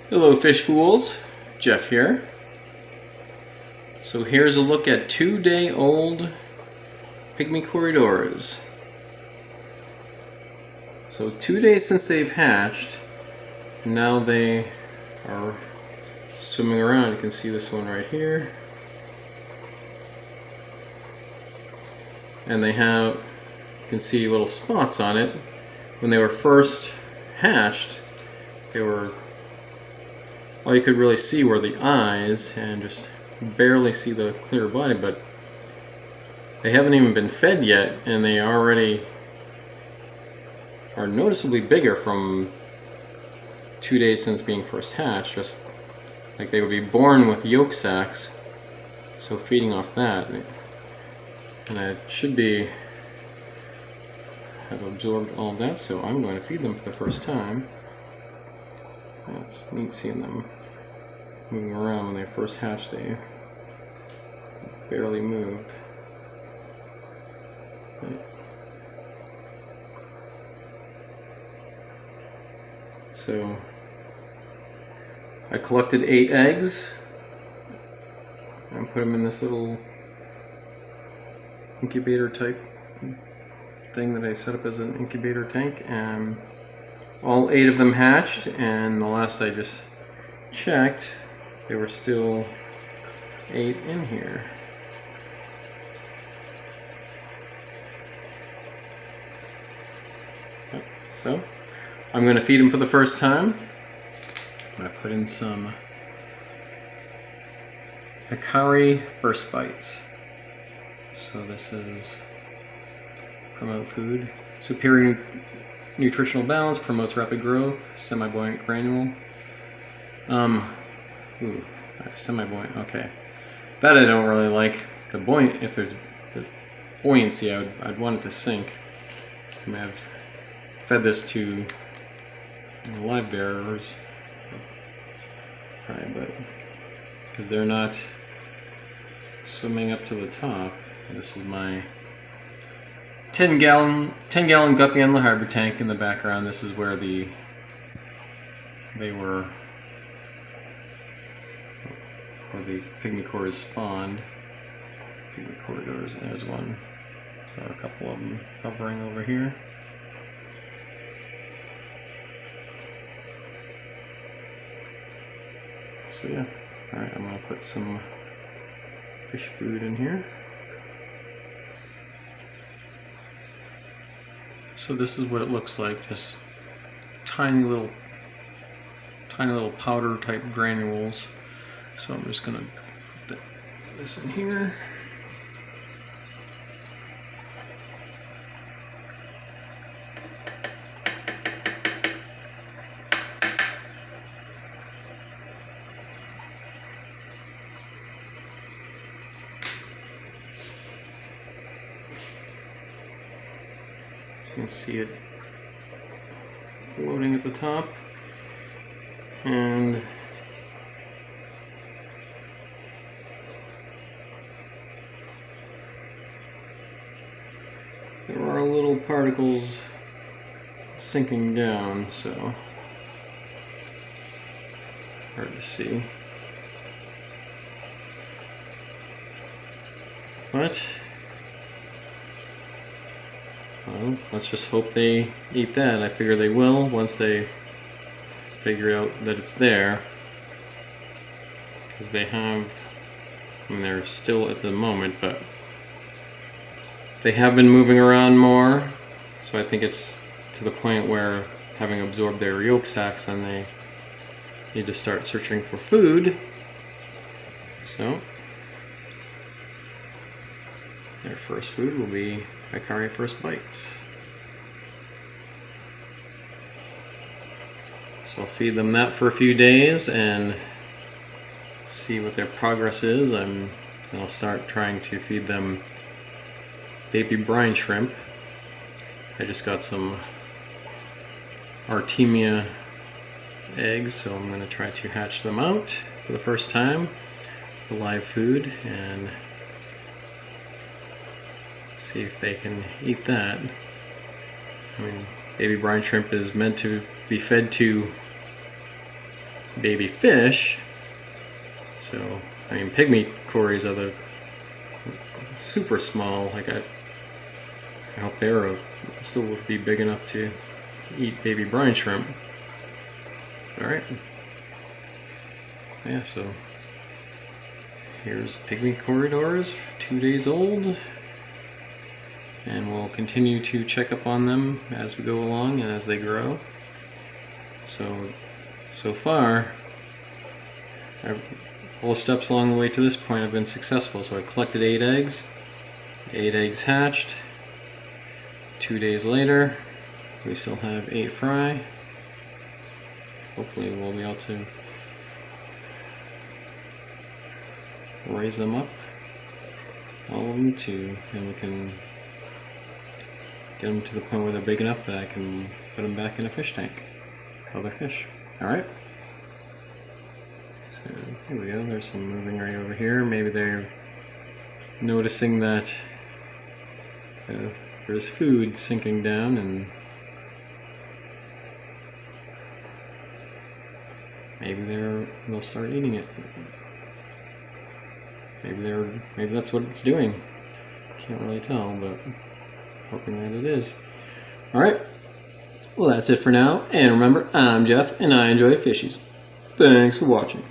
Hello fish fools, Jeff here. So here's a look at 2-day-old Pygmy Corydoras. So 2 days since they've hatched, and now they are swimming around. You can see this one right here. And they have, you can see little spots on it. When they were first hatched, they were, all you could really see were the eyes and just barely see the clear body, but they haven't even been fed yet and they already are noticeably bigger from 2 days since being first hatched, just like they would be born with yolk sacs, so feeding off that. And it should be have absorbed all that, so I'm going to feed them for the first time. It's neat seeing them moving around. When they first hatched, they barely moved. So I collected 8 eggs and put them in this little incubator type thing that I set up as an incubator tank, and all 8 of them hatched, and the last I just checked there were still 8 in here. So I'm going to feed them for the first time. I'm going to put in some Hikari First Bites. So this is promote food, superior nutritional balance, promotes rapid growth, semi-buoyant granule. Semi-buoyant, okay. That I don't really like. The buoyant, if there's the buoyancy, I'd want it to sink. I mean, I've fed this to live bearers, right, but because they're not swimming up to the top. This is my 10-gallon guppy on the harbor tank in the background. This is where they were, where the Pygmy Corydoras spawned. Pygmy Corydoras, there's one. There are a couple of them hovering over here. So yeah, alright, I'm going to put some fish food in here. So this is what it looks like, just tiny little powder type granules. So I'm just gonna put this in here. You can see it floating at the top, and there are little particles sinking down, so hard to see. But well, let's just hope they eat that. I figure they will once they figure out that it's there. Because they have, I mean, they're still at the moment, but they have been moving around more. So I think it's to the point where, having absorbed their yolk sacs, then they need to start searching for food. So their first food will be Hikari First Bites. So I'll feed them that for a few days and see what their progress is. And I'll start trying to feed them baby brine shrimp. I just got some Artemia eggs, so I'm going to try to hatch them out for the first time, the live food, and see if they can eat that. I mean, baby brine shrimp is meant to be fed to baby fish. So, I mean, pygmy cories are the super small. Like I hope they're still would be big enough to eat baby brine shrimp. All right. Yeah. So here's Pygmy Corydoras, 2 days old, and we'll continue to check up on them as we go along and as they grow. So far, all the steps along the way to this point have been successful. So I collected 8 eggs. 8 eggs hatched. 2 days later, we still have 8 fry. Hopefully we'll be able to raise them up, all of them too, and we can get them to the point where they're big enough that I can put them back in a fish tank. Other fish. Alright. So here we go, there's some moving right over here. Maybe they're noticing that there's food sinking down, and maybe they'll start eating it. Maybe that's what it's doing. Can't really tell, but hoping that it is. Alright. Well, that's it for now. And remember, I'm Jeff, and I enjoy fishies. Thanks for watching.